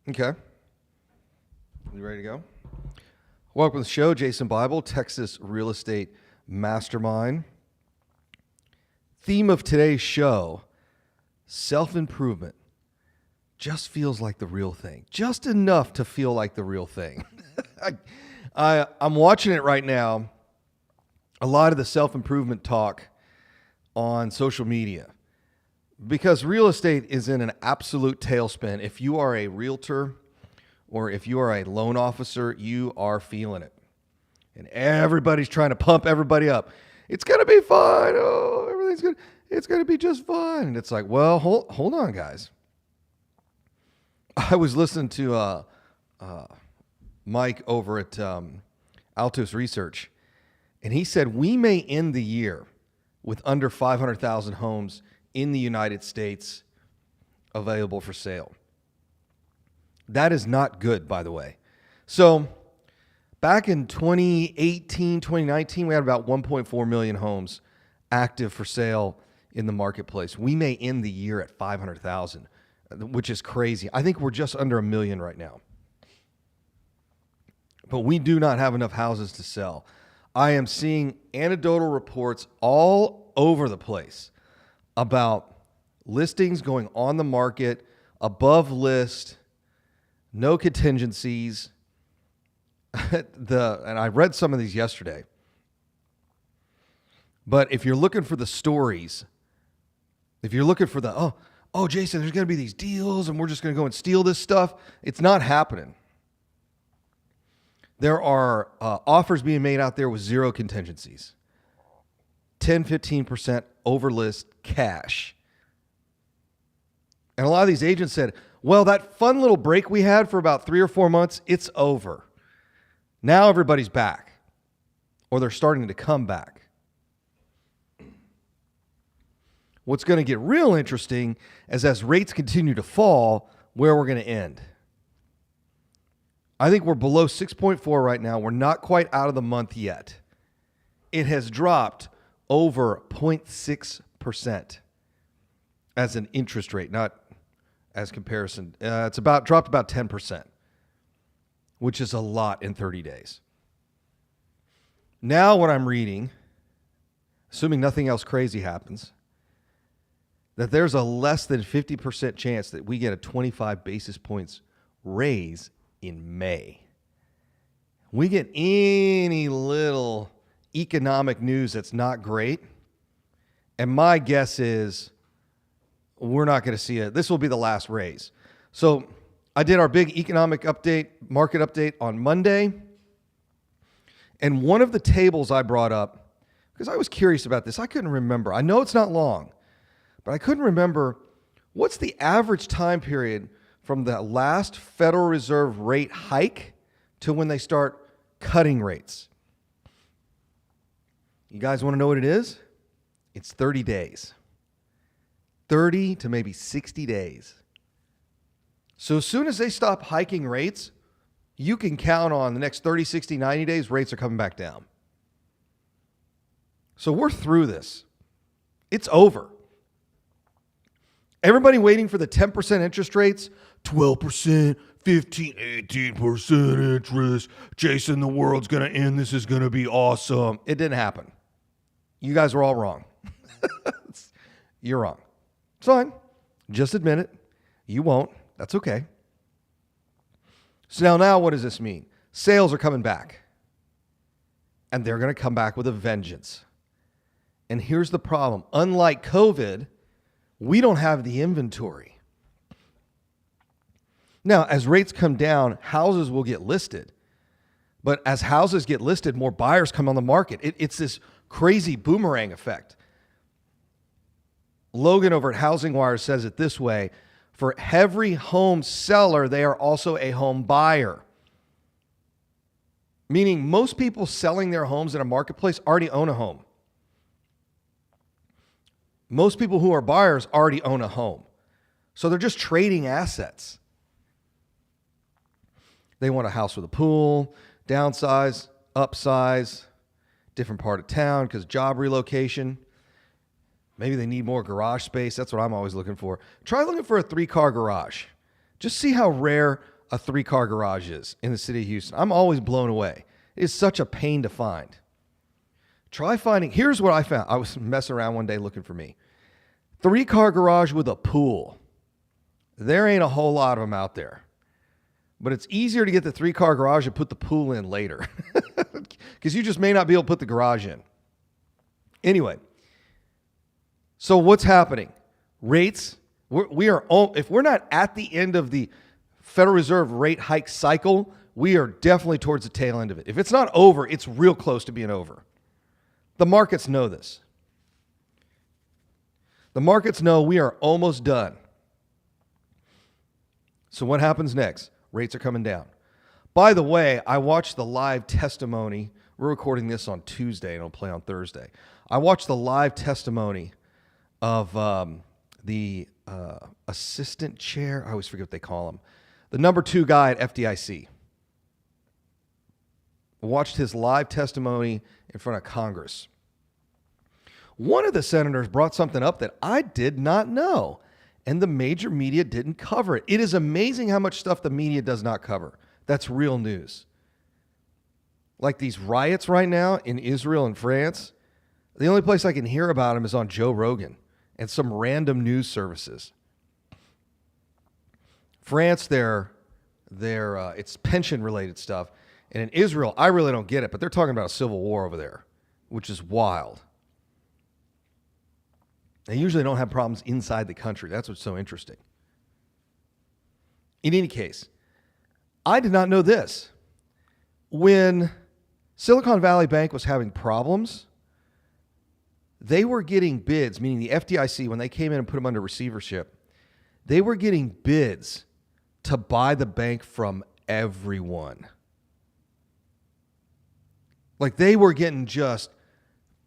Okay. You ready to go? Welcome to the show, Jason Bible, Texas Real Estate Mastermind. Theme of today's show, self-improvement. Just feels like the real thing. Just enough to feel like the real thing. I'm watching it right now. A lot of the self-improvement talk on social media. Because real estate is in an absolute tailspin. If you are a realtor or if you are a loan officer, you are feeling it. And everybody's trying to pump everybody up. It's going to be fine. Oh, everything's good. It's going to be just fine. And it's like, well, hold on, guys. I was listening to Mike over at Altos Research, and he said we may end the year with under 500,000 homes in the United States available for sale. That is not good, by the way. So back in 2018, 2019, we had about 1.4 million homes active for sale in the marketplace. We may end the year at 500,000, which is crazy. I think we're just under a million right now. But we do not have enough houses to sell. I am seeing anecdotal reports all over the place about listings going on the market, above list, no contingencies. And I read some of these yesterday. But if you're looking for the stories, if you're looking for the, oh, Jason, there's going to be these deals and we're just going to go and steal this stuff, it's not happening. There are offers being made out there with zero contingencies. 10, 15% over list cash. And a lot of these agents said, well, that fun little break we had for about 3 or 4 months, it's over. Now everybody's back, or they're starting to come back. What's going to get real interesting is as rates continue to fall, where we're going to end. I think we're below 6.4 right now. We're not quite out of the month yet. It has dropped over 0.6% as an interest rate, not as comparison. It's dropped about 10%, which is a lot in 30 days. Now what I'm reading, assuming nothing else crazy happens, that there's a less than 50% chance that we get a 25 basis points raise in May. We get any little economic news that's not great, and my guess is we're not going to see it. This will be the last raise. So I did our big economic update, market update on Monday, and one of the tables I brought up, because I was curious about this, I couldn't remember. I know it's not long, but I couldn't remember what's the average time period from the last Federal Reserve rate hike to when they start cutting rates. You guys want to know what it is? It's 30 days. 30 to maybe 60 days. So as soon as they stop hiking rates, you can count on the next 30, 60, 90 days, rates are coming back down. So we're through this. It's over. Everybody waiting for the 10% interest rates, 12%, 15, 18% interest. Jason, the world's going to end. This is going to be awesome. It didn't happen. You guys are all wrong. You're wrong. It's fine. Just admit it. You won't. That's okay. So now what does this mean? Sales are coming back. And they're going to come back with a vengeance. And here's the problem. Unlike COVID, we don't have the inventory. Now, as rates come down, houses will get listed. But as houses get listed, more buyers come on the market. It's this crazy boomerang effect. Logan over at Housing Wire says it this way: for every home seller, they are also a home buyer. Meaning most people selling their homes in a marketplace already own a home. Most people who are buyers already own a home. So they're just trading assets. They want a house with a pool, downsize, upsize, different part of town because job relocation. Maybe they need more garage space. That's what I'm always looking for. Try looking for a 3-car garage. Just see how rare a 3-car garage is in the city of Houston. I'm always blown away. It is such a pain to find. Try finding, here's what I found. I was messing around one day looking for me. 3-car garage with a pool. There ain't a whole lot of them out there. But it's easier to get the 3-car garage and put the pool in later. Because you just may not be able to put the garage in. Anyway, so what's happening? Rates, if we're not at the end of the Federal Reserve rate hike cycle, we are definitely towards the tail end of it. If it's not over, it's real close to being over. The markets know this. The markets know we are almost done. So what happens next? Rates are coming down. By the way, I watched the live testimony. We're recording this on Tuesday and it'll play on Thursday. I watched the live testimony of the assistant chair. I always forget what they call him. The number 2 guy at FDIC. I watched his live testimony in front of Congress. One of the senators brought something up that I did not know, and the major media didn't cover it. It is amazing how much stuff the media does not cover. That's real news. Like these riots right now in Israel and France, the only place I can hear about them is on Joe Rogan and some random news services. France, it's pension-related stuff. And in Israel, I really don't get it, but they're talking about a civil war over there, which is wild. They usually don't have problems inside the country. That's what's so interesting. In any case, I did not know this. When Silicon Valley Bank was having problems, they were getting bids, meaning the FDIC, when they came in and put them under receivership, they were getting bids to buy the bank from everyone. Like they were getting just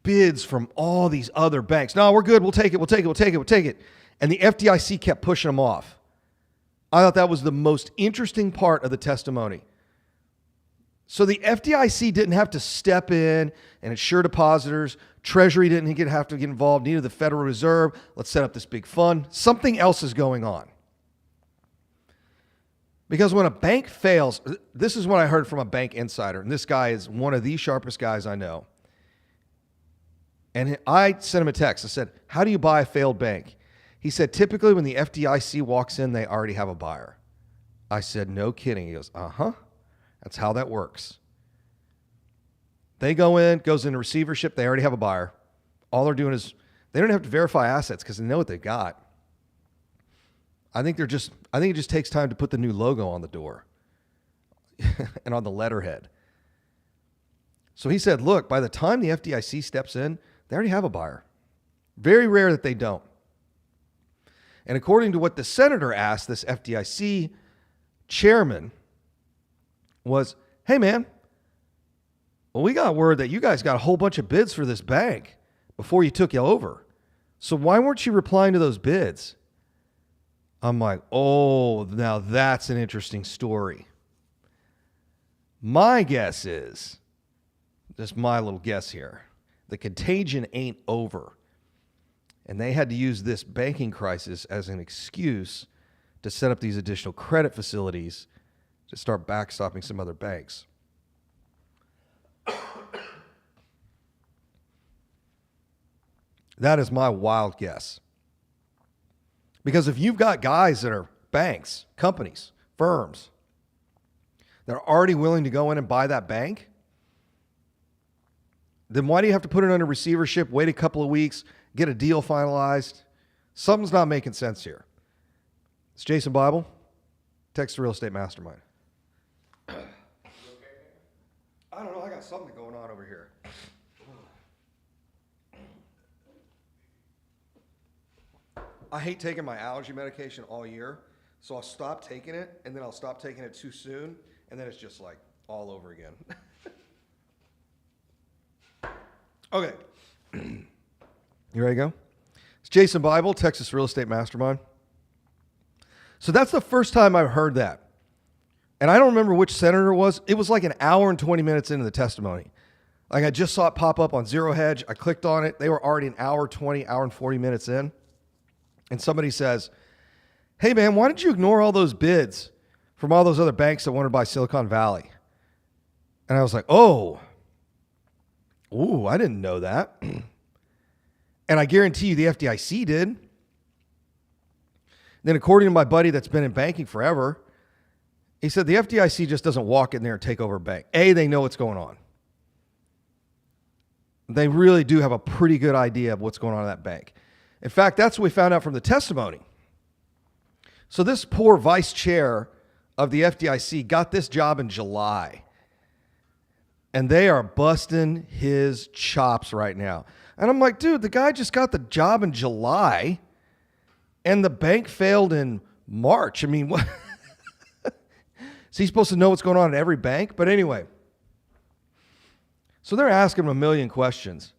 bids from all these other banks. No, we're good. We'll take it. And the FDIC kept pushing them off. I thought that was the most interesting part of the testimony. So the FDIC didn't have to step in and insure depositors. Treasury didn't have to get involved. Neither the Federal Reserve. Let's set up this big fund. Something else is going on. Because when a bank fails, this is what I heard from a bank insider, and this guy is one of the sharpest guys I know. And I sent him a text. I said, how do you buy a failed bank? He said, typically when the FDIC walks in, they already have a buyer. I said, no kidding. He goes, uh-huh. That's how that works. They go in, goes into receivership. They already have a buyer. All they're doing is they don't have to verify assets because they know what they've got. I think it just takes time to put the new logo on the door and on the letterhead. So he said, look, by the time the FDIC steps in, they already have a buyer. Very rare that they don't. And according to what the senator asked this FDIC chairman was, hey man, well, we got word that you guys got a whole bunch of bids for this bank before you took you over. So why weren't you replying to those bids? I'm like, oh, now that's an interesting story. My guess is, just my little guess here, the contagion ain't over. And they had to use this banking crisis as an excuse to set up these additional credit facilities to start backstopping some other banks. That is my wild guess. Because if you've got guys that are banks, companies, firms, that are already willing to go in and buy that bank, then why do you have to put it under receivership, wait a couple of weeks, get a deal finalized? Something's not making sense here. It's Jason Bible, Texas Real Estate Mastermind. I don't know, I got something going on over here. I hate taking my allergy medication all year, so I'll stop taking it, and then I'll stop taking it too soon, and then it's just like all over again. Okay. You ready to go? It's Jason Bible, Texas Real Estate Mastermind. So that's the first time I've heard that. And I don't remember which senator it was. It was like an hour and 20 minutes into the testimony. Like I just saw it pop up on Zero Hedge. I clicked on it. They were already an hour, 20, hour and 40 minutes in. And somebody says, hey man, why did you ignore all those bids from all those other banks that wanted to buy Silicon Valley. And I was like, oh, ooh, I didn't know that. And I guarantee you the FDIC did. Then according to my buddy that's been in banking forever, he said the FDIC just doesn't walk in there and take over a bank. A, they know what's going on. They really do have a pretty good idea of what's going on in that bank. In fact, that's what we found out from the testimony. So this poor vice chair of the FDIC got this job in July. And they are busting his chops right now. And I'm like, dude, the guy just got the job in July and the bank failed in March. I mean, what? Is he supposed to know what's going on at every bank? But anyway, so they're asking him a million questions.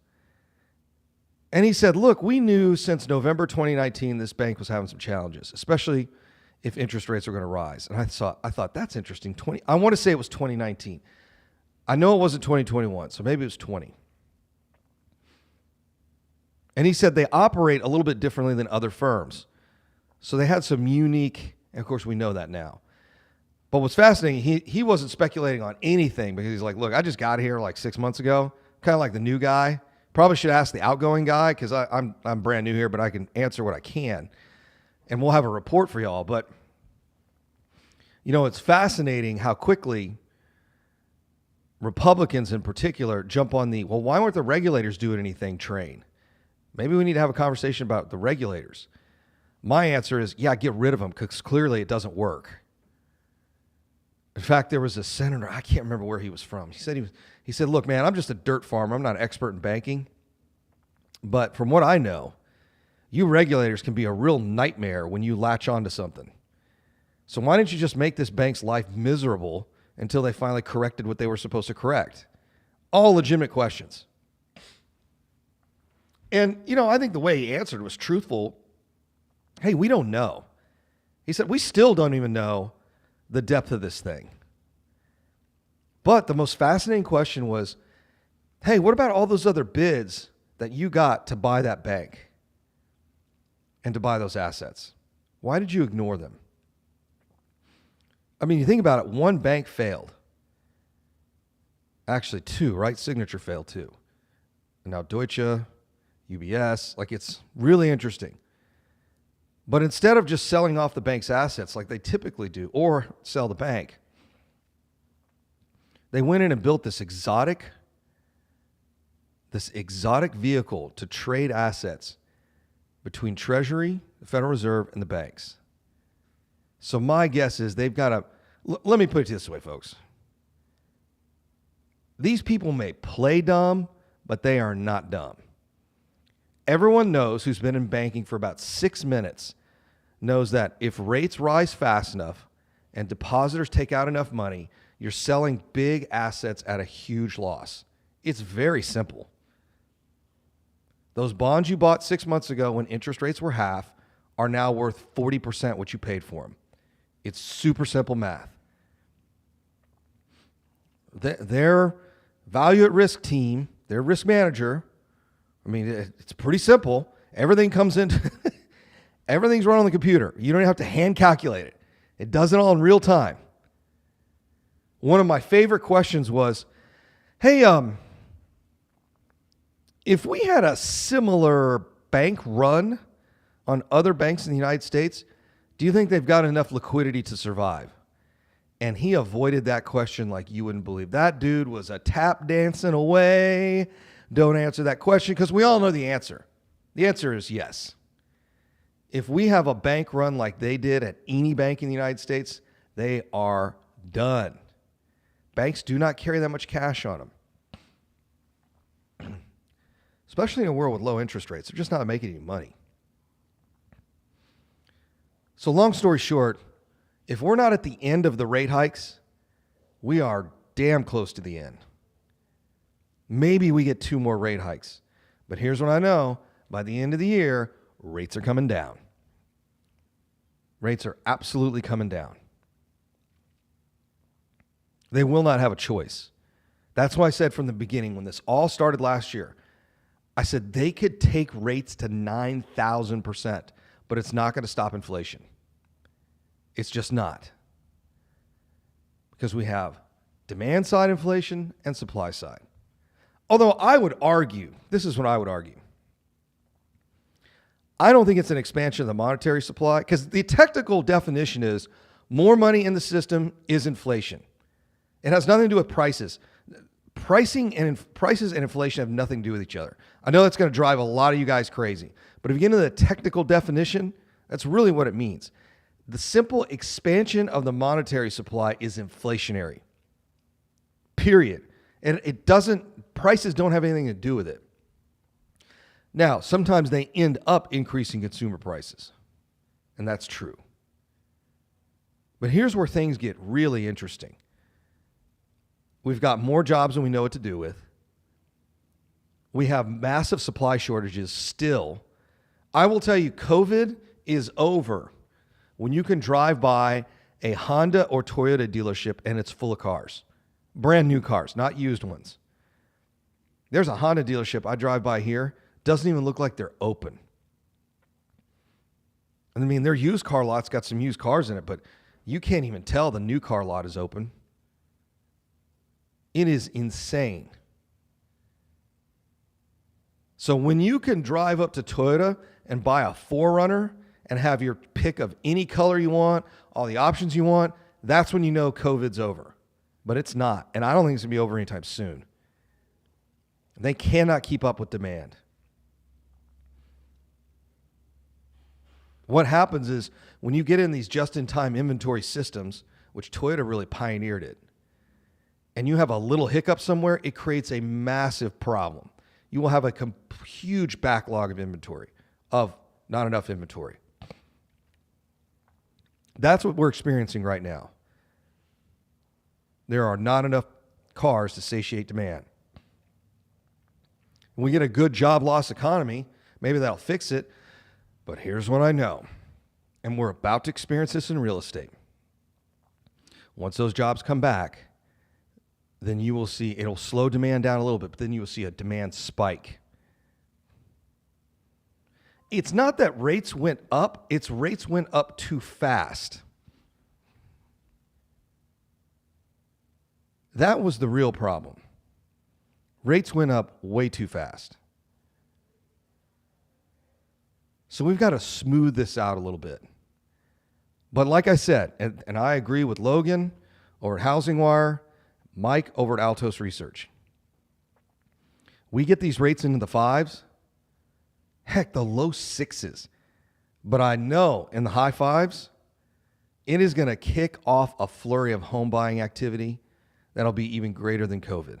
And he said, look, we knew since November 2019 this bank was having some challenges, especially if interest rates were going to rise. And I thought that's interesting. I want to say it was 2019. I know it wasn't 2021, so maybe it was 20. And he said they operate a little bit differently than other firms. So they had some unique, and of course we know that now. But what's fascinating, he wasn't speculating on anything because he's like, look, I just got here like 6 months ago, kind of like the new guy. Probably should ask the outgoing guy because I'm brand new here, but I can answer what I can. And we'll have a report for y'all. But, you know, it's fascinating how quickly Republicans in particular jump on the, well, why weren't the regulators doing anything train? Maybe we need to have a conversation about the regulators. My answer is, yeah, get rid of them because clearly it doesn't work. In fact, there was a senator, I can't remember where he was from. He said, look, man, I'm just a dirt farmer. I'm not an expert in banking. But from what I know, you regulators can be a real nightmare when you latch onto something. So why didn't you just make this bank's life miserable until they finally corrected what they were supposed to correct? All legitimate questions. And, you know, I think the way he answered was truthful. Hey, we don't know. He said, we still don't even know the depth of this thing. But the most fascinating question was, hey, what about all those other bids that you got to buy that bank and to buy those assets? Why did you ignore them? I mean, you think about it, one bank failed. Actually, two, right? Signature failed too. And now Deutsche, UBS, like it's really interesting. But instead of just selling off the bank's assets like they typically do, or sell the bank, they went in and built this exotic vehicle to trade assets between Treasury, the Federal Reserve, and the banks. So my guess is they've got let me put it this way, folks. These people may play dumb, but they are not dumb. Everyone knows who's been in banking for about 6 minutes knows that if rates rise fast enough and depositors take out enough money, you're selling big assets at a huge loss. It's very simple. Those bonds you bought 6 months ago when interest rates were half are now worth 40% what you paid for them. It's super simple math. Their value at risk team, their risk manager, I mean, it's pretty simple. Everything comes into, everything's run on the computer. You don't have to hand calculate it. It does it all in real time. One of my favorite questions was, hey, if we had a similar bank run on other banks in the United States, do you think they've got enough liquidity to survive? And he avoided that question like you wouldn't believe. That dude was a tap dancing away. Don't answer that question because we all know the answer. The answer is yes. If we have a bank run like they did at any bank in the United States, they are done. Banks do not carry that much cash on them. Especially in a world with low interest rates. They're just not making any money. So long story short, if we're not at the end of the rate hikes, we are damn close to the end. Maybe we get 2 more rate hikes. But here's what I know. By the end of the year, rates are coming down. Rates are absolutely coming down. They will not have a choice. That's why I said from the beginning, when this all started last year, I said they could take rates to 9,000%, but it's not going to stop inflation. It's just not. because we have demand side inflation and supply side. Although I would argue, this is what I would argue. I don't think it's an expansion of the monetary supply, because the technical definition is more money in the system is inflation. It has nothing to do with prices. Prices and inflation have nothing to do with each other. I know that's going to drive a lot of you guys crazy, but if you get into the technical definition, that's really what it means. The simple expansion of the monetary supply is inflationary. Period. And prices don't have anything to do with it. Now, sometimes they end up increasing consumer prices, and that's true. But here's where things get really interesting. We've got more jobs than we know what to do with. We have massive supply shortages still. I will tell you, COVID is over when you can drive by a Honda or Toyota dealership and it's full of cars. Brand new cars, not used ones. There's a Honda dealership I drive by here. Doesn't even look like they're open. I mean, their used car lot's got some used cars in it, but you can't even tell the new car lot is open. It is insane. So when you can drive up to Toyota and buy a 4Runner and have your pick of any color you want, all the options you want, that's when you know COVID's over. But it's not, and I don't think it's going to be over anytime soon. They cannot keep up with demand. What happens is when you get in these just-in-time inventory systems, which Toyota really pioneered it, and you have a little hiccup somewhere, it creates a massive problem. You will have a huge backlog of inventory, of not enough inventory. That's what we're experiencing right now. There are not enough cars to satiate demand. When we get a good job loss economy, maybe that'll fix it. But here's what I know, and we're about to experience this in real estate. Once those jobs come back, then you will see it'll slow demand down a little bit, but then you will see a demand spike. It's not that rates went up, it's rates went up too fast. That was the real problem. Rates went up way too fast. So we've got to smooth this out a little bit. But like I said, and I agree with Logan over at Housing Wire, Mike over at Altos Research. We get these rates into the 5s, heck, the low 6s. But I know in the high 5s, it is going to kick off a flurry of home buying activity that'll be even greater than COVID.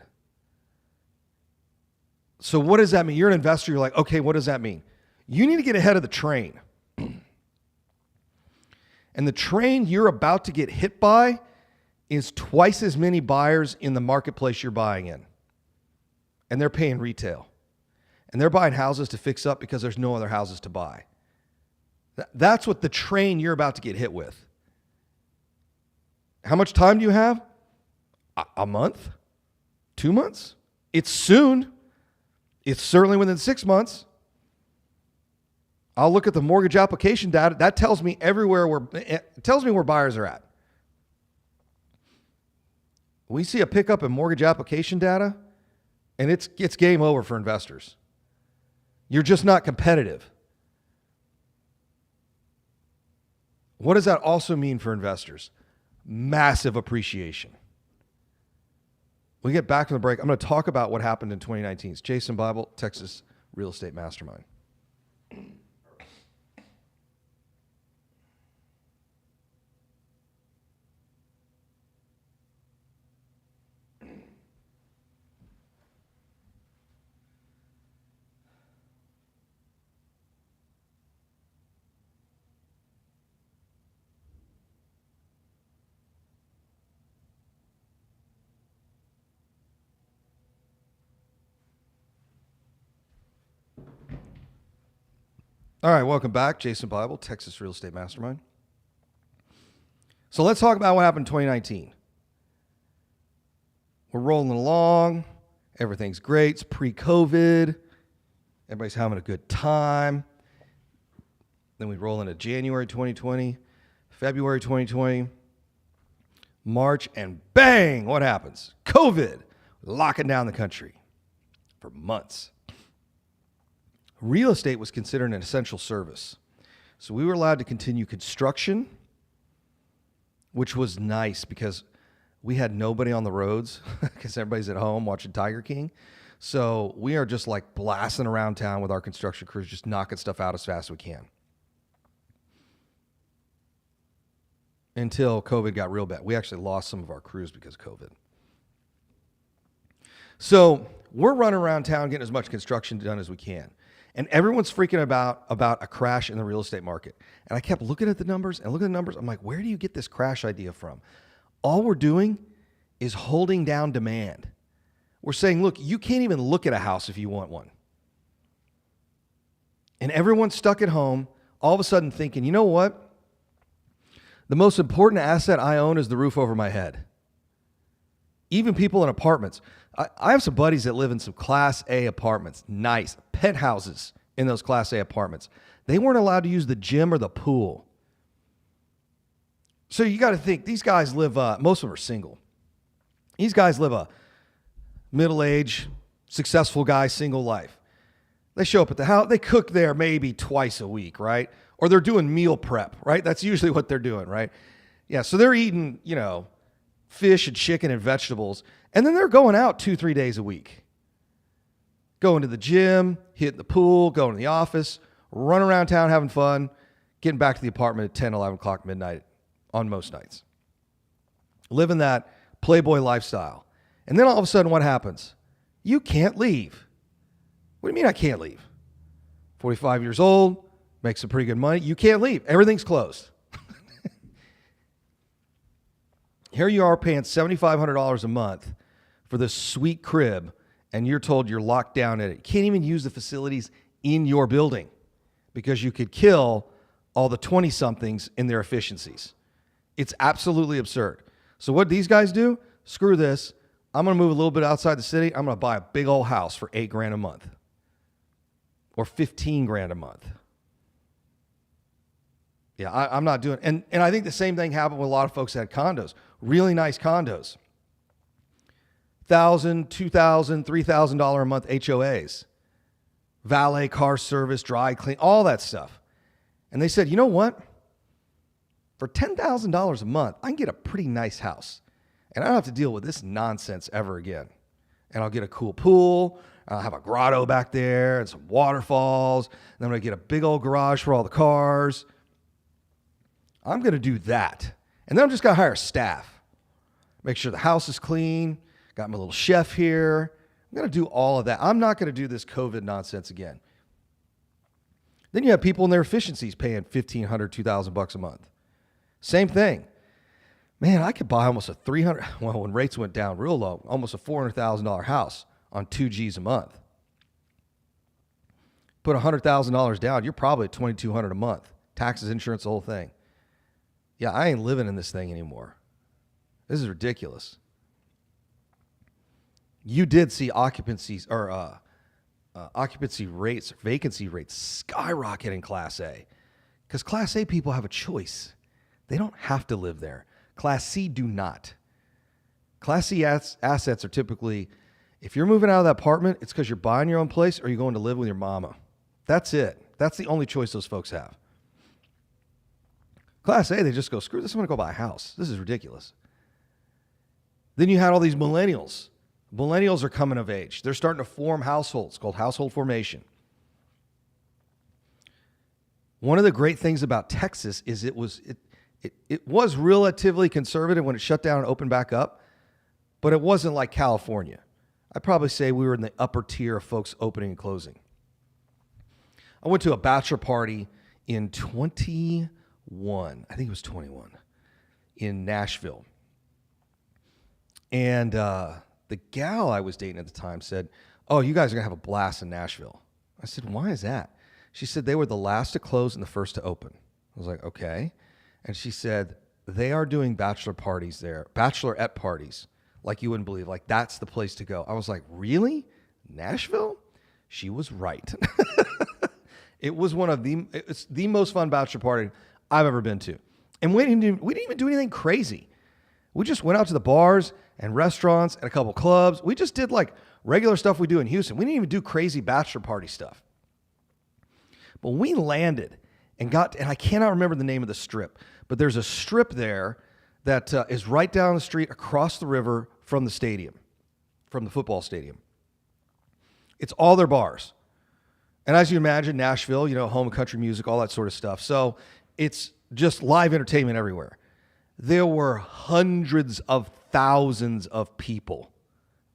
So what does that mean? You're an investor, you're like, okay, what does that mean? You need to get ahead of the train. And the train you're about to get hit by is twice as many buyers in the marketplace you're buying in. And they're paying retail. And they're buying houses to fix up because there's no other houses to buy. That's what the train you're about to get hit with. How much time do you have? A month? 2 months? It's soon. It's certainly within 6 months. I'll look at the mortgage application data. That tells me it tells me where buyers are at. We see a pickup in mortgage application data, and it's game over for investors. You're just not competitive. What does that also mean for investors? Massive appreciation. When we get back from the break, I'm going to talk about what happened in 2019. It's Jason Bible, Texas Real Estate Mastermind. All right, welcome back. Jason Bible, Texas Real Estate Mastermind. So let's talk about what happened in 2019. We're rolling along. Everything's great. It's pre-COVID. Everybody's having a good time. Then we roll into January 2020, February 2020. March, and bang, what happens? COVID, locking down the country for months. Real estate was considered an essential service. So we were allowed to continue construction, which was nice because we had nobody on the roads because everybody's at home watching Tiger King. So we are just like blasting around town with our construction crews, just knocking stuff out as fast as we can. Until COVID got real bad. We actually lost some of our crews because of COVID. So we're running around town getting as much construction done as we can. And everyone's freaking about a crash in the real estate market. And I kept looking at the numbers and looking at the numbers. I'm like, where do you get this crash idea from? All we're doing is holding down demand. We're saying, look, you can't even look at a house if you want one. And everyone's stuck at home, all of a sudden thinking, you know what? The most important asset I own is the roof over my head. Even people in apartments. I have some buddies that live in some Class A apartments, nice penthouses in those Class A apartments. They weren't allowed to use the gym or the pool. So you got to think, these guys live, most of them are single. These guys live a middle-aged, successful guy, single life. They show up at the house, they cook there maybe twice a week, right? Or they're doing meal prep, right? That's usually what they're doing, right? Yeah, so they're eating, fish and chicken and vegetables, and then they're going out 2-3 days a week. Going to the gym, hitting the pool, going to the office, running around town having fun, getting back to the apartment at 10, 11 o'clock midnight on most nights. Living that Playboy lifestyle. And then all of a sudden, what happens? You can't leave. What do you mean I can't leave? 45 years old, make some pretty good money. You can't leave. Everything's closed. Here you are paying $7,500 a month for this sweet crib, and you're told you're locked down in it. You can't even use the facilities in your building because you could kill all the 20-somethings in their efficiencies. It's absolutely absurd. So what these guys do? Screw this. I'm going to move a little bit outside the city. I'm going to buy a big old house for $8,000 a month or $15,000 a month. Yeah, I'm not doing it. And I think the same thing happened with a lot of folks that had condos, really nice condos. $1,000, $2,000, $3,000 a month HOAs, valet car service, dry clean, all that stuff. And they said, you know what? For $10,000 a month, I can get a pretty nice house. And I don't have to deal with this nonsense ever again. And I'll get a cool pool. I'll have a grotto back there and some waterfalls. And I'm going to get a big old garage for all the cars. I'm going to do that. And then I'm just going to hire staff. Make sure the house is clean. Got my little chef here. I'm going to do all of that. I'm not going to do this COVID nonsense again. Then you have people in their efficiencies paying $1,500, $2,000 a month. Same thing. Man, I could buy almost a when rates went down real low, almost a $400,000 house on 2 G's a month. Put $100,000 down, you're probably at $2,200 a month. Taxes, insurance, the whole thing. Yeah, I ain't living in this thing anymore. This is ridiculous. You did see occupancy rates, vacancy rates skyrocket in Class A. Because Class A people have a choice. They don't have to live there. Class C do not. Class C assets are typically, if you're moving out of that apartment, it's because you're buying your own place or you're going to live with your mama. That's it. That's the only choice those folks have. Class A, they just go, screw this, I'm going to go buy a house. This is ridiculous. Then you had all these millennials. Millennials are coming of age. They're starting to form households called household formation. One of the great things about Texas is it was relatively conservative when it shut down and opened back up, but it wasn't like California. I'd probably say we were in the upper tier of folks opening and closing. I went to a bachelor party in 21, I think it was 21, in Nashville. And the gal I was dating at the time said, oh, you guys are going to have a blast in Nashville. I said, why is that? She said they were the last to close and the first to open. I was like, okay. And she said, they are doing bachelor parties there, bachelorette parties, like you wouldn't believe. Like, that's the place to go. I was like, really? Nashville? She was right. It was it's the most fun bachelor party I've ever been to. And we didn't even do anything crazy. We just went out to the bars and restaurants and a couple clubs. We just did like regular stuff we do in Houston. We didn't even do crazy bachelor party stuff. But we landed and I cannot remember the name of the strip, but there's a strip there that is right down the street across the river from the stadium, from the football stadium. It's all their bars. And as you imagine, Nashville, home of country music, all that sort of stuff. So it's just live entertainment everywhere. There were hundreds of thousands of people.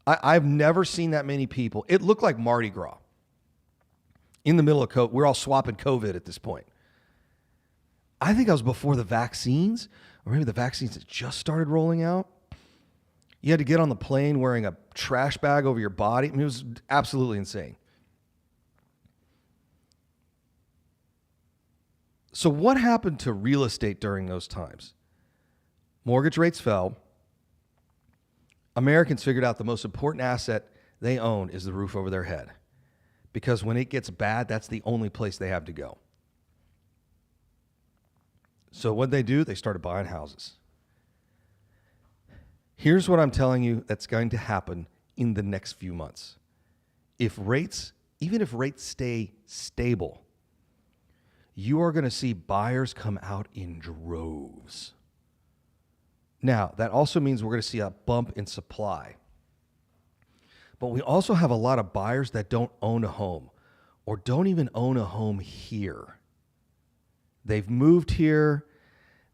I've never seen that many people. It looked like Mardi Gras. In the middle of COVID, we're all swapping COVID at this point. I think I was before the vaccines, or maybe the vaccines had just started rolling out. You had to get on the plane wearing a trash bag over your body. I mean, it was absolutely insane. So what happened to real estate during those times? Mortgage rates fell. Americans figured out the most important asset they own is the roof over their head. Because when it gets bad, that's the only place they have to go. So what they do, they started buying houses. Here's what I'm telling you that's going to happen in the next few months. Even if rates stay stable, you are going to see buyers come out in droves. Now, that also means we're going to see a bump in supply. But we also have a lot of buyers that don't own a home or don't even own a home here. They've moved here.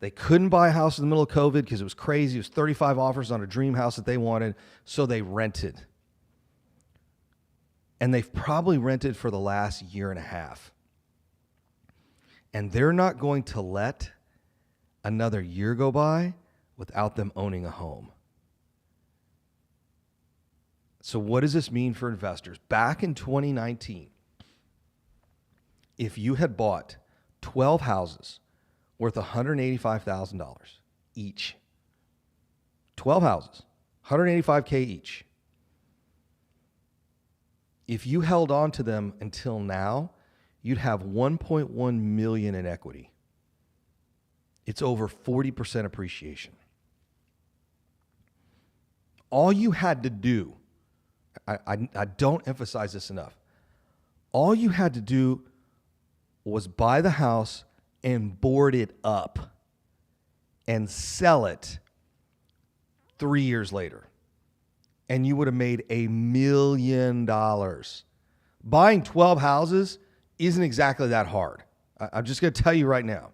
They couldn't buy a house in the middle of COVID because it was crazy. It was 35 offers on a dream house that they wanted, so they rented. And they've probably rented for the last year and a half. And they're not going to let another year go by without them owning a home. So what does this mean for investors? Back in 2019, if you had bought 12 houses worth $185,000 each, 12 houses, $185K each, if you held on to them until now, you'd have $1.1 million in equity. It's over 40% appreciation. All you had to do, I don't emphasize this enough, all you had to do was buy the house and board it up and sell it 3 years later. And you would have made $1 million. Buying 12 houses isn't exactly that hard. I'm just going to tell you right now.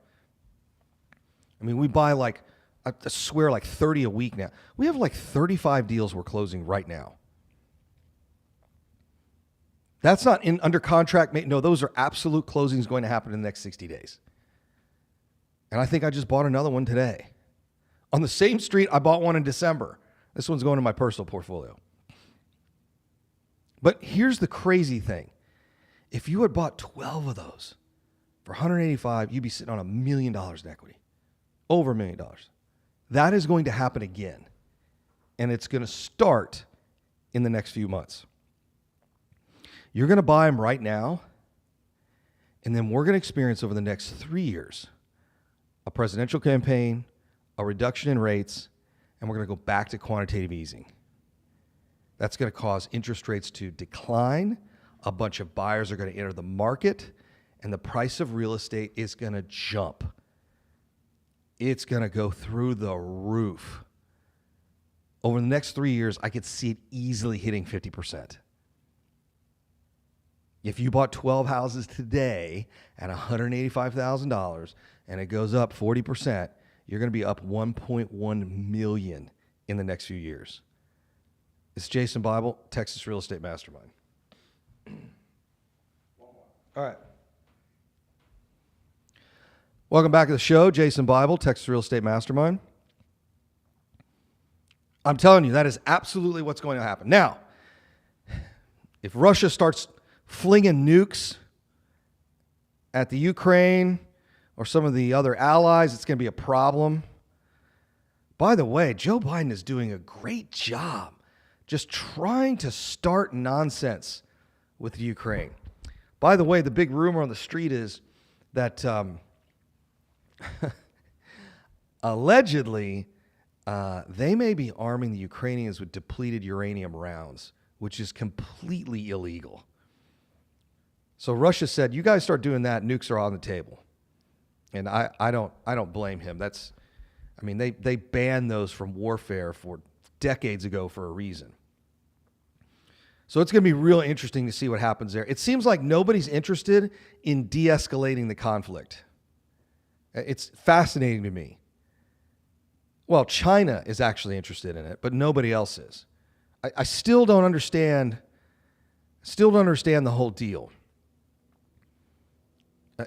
I mean, we buy I swear 30 a week now. We have 35 deals we're closing right now. That's not under contract. No, those are absolute closings going to happen in the next 60 days. And I think I just bought another one today. On the same street, I bought one in December. This one's going to my personal portfolio. But here's the crazy thing. If you had bought 12 of those for $185, you'd be sitting on $1 million in equity. Over $1 million. That is going to happen again. And it's going to start in the next few months. You're going to buy them right now, and then we're going to experience over the next 3 years a presidential campaign, a reduction in rates, and we're going to go back to quantitative easing. That's going to cause interest rates to decline. A bunch of buyers are going to enter the market, and the price of real estate is going to jump. It's going to go through the roof. Over the next 3 years, I could see it easily hitting 50%. If you bought 12 houses today at $185,000 and it goes up 40%, you're going to be up $1.1 million in the next few years. It's Jason Bible, Texas Real Estate Mastermind. All right. Welcome back to the show, Jason Bible, Texas Real Estate Mastermind. I'm telling you, that is absolutely what's going to happen. Now, if Russia starts flinging nukes at the Ukraine or some of the other allies, it's going to be a problem. By the way, Joe Biden is doing a great job just trying to start nonsense with Ukraine. By the way, the big rumor on the street is that allegedly they may be arming the Ukrainians with depleted uranium rounds, which is completely illegal. So Russia said, you guys start doing that, nukes are on the table. And I don't blame him. They banned those from warfare for decades ago for a reason. So it's going to be real interesting to see what happens there. It seems like nobody's interested in de-escalating the conflict. It's fascinating to me. Well, China is actually interested in it, but nobody else is. I still don't understand the whole deal.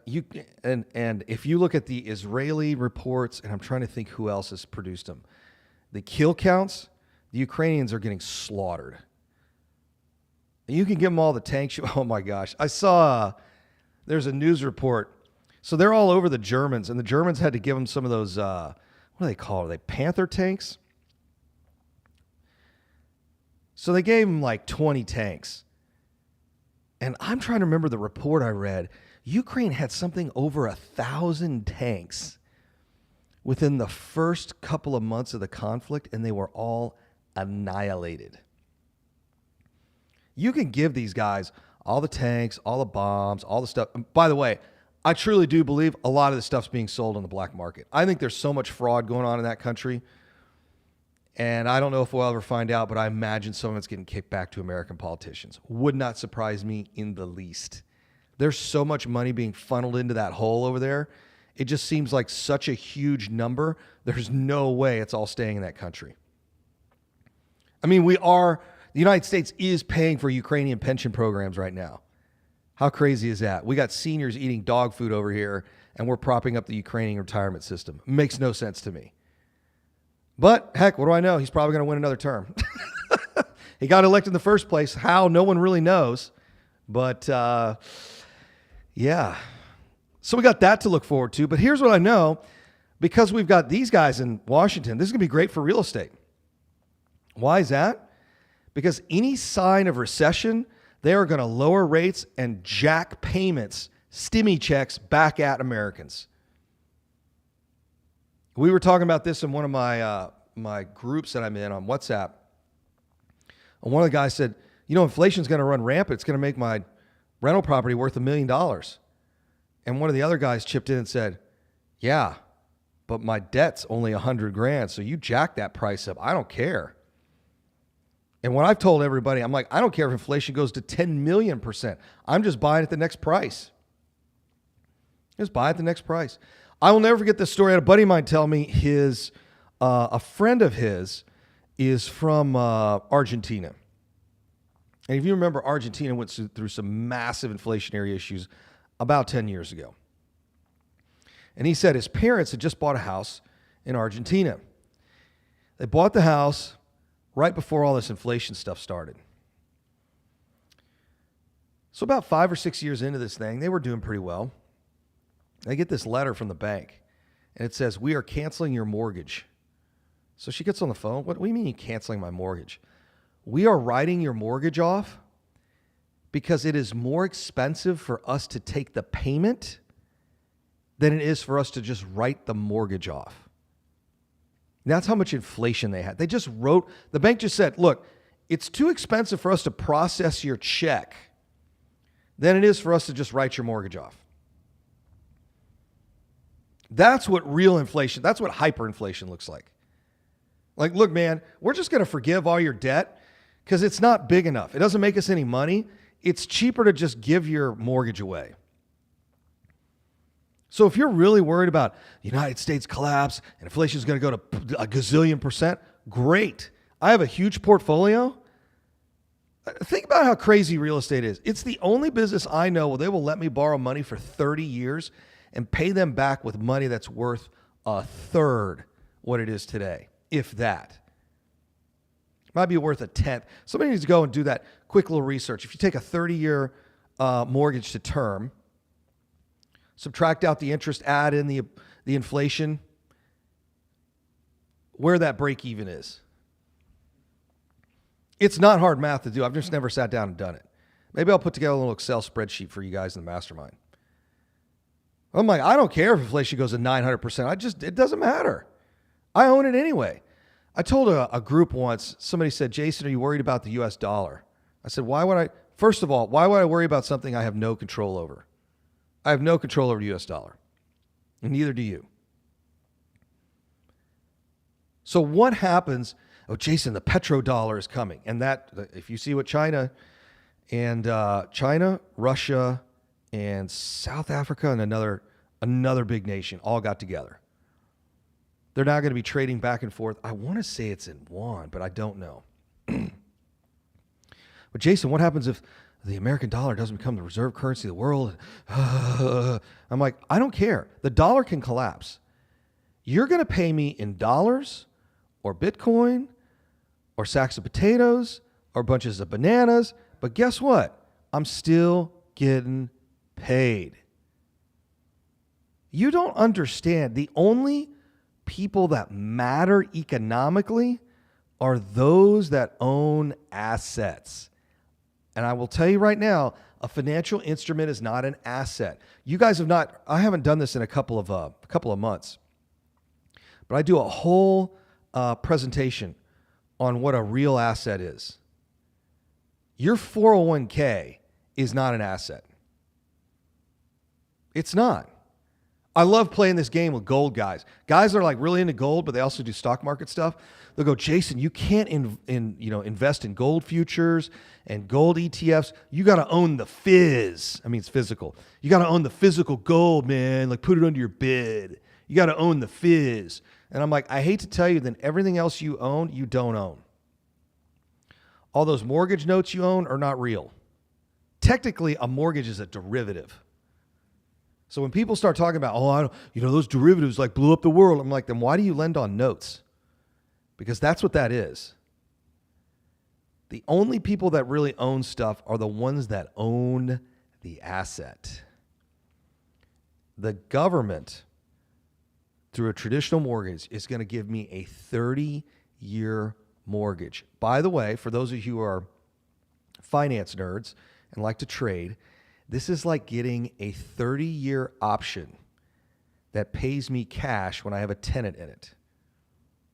And if you look at the Israeli reports, and I'm trying to think who else has produced them, the kill counts, the Ukrainians are getting slaughtered. You can give them all the tanks. Oh my gosh. I saw there's a news report. So they're all over the Germans, and the Germans had to give them some of those, what do they call it? Are they Panther tanks? So they gave them like 20 tanks. And I'm trying to remember the report I read. Ukraine had something over 1,000 tanks within the first couple of months of the conflict, and they were all annihilated. You can give these guys all the tanks, all the bombs, all the stuff. And by the way, I truly do believe a lot of this stuff's being sold on the black market. I think there's so much fraud going on in that country, and I don't know if we'll ever find out, but I imagine some of it's getting kicked back to American politicians. Would not surprise me in the least. There's so much money being funneled into that hole over there. It just seems like such a huge number. There's no way it's all staying in that country. I mean, the United States is paying for Ukrainian pension programs right now. How crazy is that? We got seniors eating dog food over here, and we're propping up the Ukrainian retirement system. Makes no sense to me. But heck, what do I know? He's probably going to win another term. He got elected in the first place. How? No one really knows. But yeah. So we got that to look forward to. But here's what I know. Because we've got these guys in Washington, this is going to be great for real estate. Why is that? Because any sign of recession, they are going to lower rates and jack payments, stimmy checks back at Americans. We were talking about this in one of my groups that I'm in on WhatsApp. And one of the guys said, inflation's going to run rampant. It's going to make my rental property worth $1 million. And one of the other guys chipped in and said, yeah, but my debt's only $100,000. So you jack that price up. I don't care. And what I've told everybody, I'm like, I don't care if inflation goes to 10 million%. I'm just buying at the next price. Just buy at the next price. I will never forget this story. I had a buddy of mine tell me a friend of his is from Argentina. And if you remember, Argentina went through some massive inflationary issues about 10 years ago. And he said his parents had just bought a house in Argentina. They bought the house right before all this inflation stuff started. So about 5 or 6 years into this thing, they were doing pretty well. They get this letter from the bank, and it says, we are canceling your mortgage. So she gets on the phone. What do you mean you're canceling my mortgage? We are writing your mortgage off because it is more expensive for us to take the payment than it is for us to just write the mortgage off. That's how much inflation they had. The bank just said, look, it's too expensive for us to process your check than it is for us to just write your mortgage off. That's what real inflation, that's what hyperinflation looks like. Like, look, man, we're just going to forgive all your debt because it's not big enough. It doesn't make us any money. It's cheaper to just give your mortgage away. So if you're really worried about the United States collapse and inflation is going to go to a gazillion percent, great. I have a huge portfolio. Think about how crazy real estate is. It's the only business I know where they will let me borrow money for 30 years and pay them back with money that's worth a third what it is today, if that. Might be worth a tenth. Somebody needs to go and do that quick little research. If you take a 30-year mortgage to term, subtract out the interest, add in the inflation, where that break even is. It's not hard math to do. I've just never sat down and done it. Maybe I'll put together a little Excel spreadsheet for you guys in the mastermind. I'm like, I don't care if inflation goes to 900%. It doesn't matter. I own it anyway. I told a group once, somebody said, Jason, are you worried about the US dollar? I said, first of all, why would I worry about something I have no control over? I have no control over the US dollar, and neither do you. So what happens? Oh, Jason, the petrodollar is coming. And that, if you see what China, Russia, and South Africa, and another big nation all got together. They're now going to be trading back and forth. I want to say it's in yuan, but I don't know. But Jason, what happens if the American dollar doesn't become the reserve currency of the world? I'm like, I don't care. The dollar can collapse. You're going to pay me in dollars or Bitcoin or sacks of potatoes or bunches of bananas. But guess what? I'm still getting paid. You don't understand. The only people that matter economically are those that own assets. And I will tell you right now, a financial instrument is not an asset. You guys have not, I haven't done this in a couple of months, but I do a whole presentation on what a real asset is. Your 401k is not an asset. It's not. I love playing this game with gold guys. Guys are like really into gold, but they also do stock market stuff. They'll go, Jason, you can't invest in gold futures and gold ETFs. You got to own the fizz. I mean, it's physical. You got to own the physical gold, man. Like put it under your bed. You got to own the fizz. And I'm like, I hate to tell you, then everything else you own, you don't own. All those mortgage notes you own are not real. Technically, a mortgage is a derivative. So when people start talking about, those derivatives like blew up the world, I'm like, then why do you lend on notes? Because that's what that is. The only people that really own stuff are the ones that own the asset. The government, through a traditional mortgage, is going to give me a 30-year mortgage. By the way, for those of you who are finance nerds and like to trade, this is like getting a 30-year option that pays me cash when I have a tenant in it.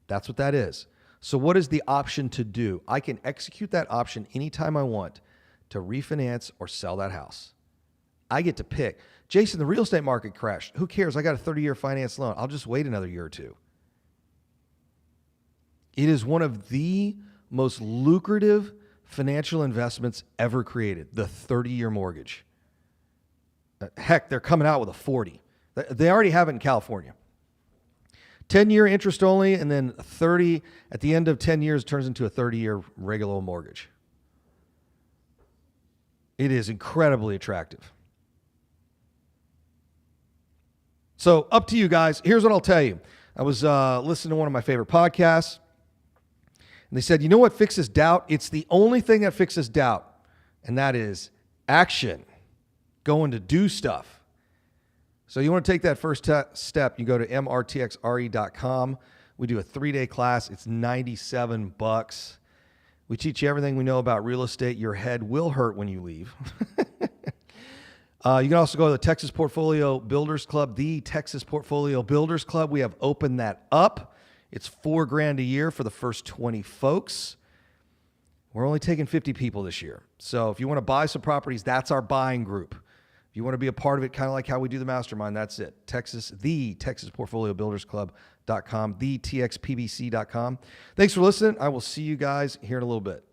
That's what that is. So what is the option to do? I can execute that option anytime I want to refinance or sell that house. I get to pick. Jason, the real estate market crashed. Who cares? I got a 30-year finance loan. I'll just wait another year or two. It is one of the most lucrative financial investments ever created, the 30-year mortgage. Heck, they're coming out with a 40. They already have it in California. 10-year interest only, and then 30 at the end of 10 years turns into a 30-year regular mortgage. It is incredibly attractive. So up to you guys. Here's what I'll tell you. I was listening to one of my favorite podcasts, and they said, you know what fixes doubt? It's the only thing that fixes doubt, and that is action, going to do stuff. So you want to take that first step, you go to mrtxre.com. We do a 3-day class. It's $97. We teach you everything we know about real estate. Your head will hurt when you leave. You can also go to the Texas Portfolio Builders Club, the Texas Portfolio Builders Club. We have opened that up. It's $4,000 a year for the first 20 folks. We're only taking 50 people this year. So if you want to buy some properties, that's our buying group. If you want to be a part of it, kind of like how we do the mastermind, that's it. The Texas Portfolio Builders Club.com, the TXPBC.com. Thanks for listening. I will see you guys here in a little bit.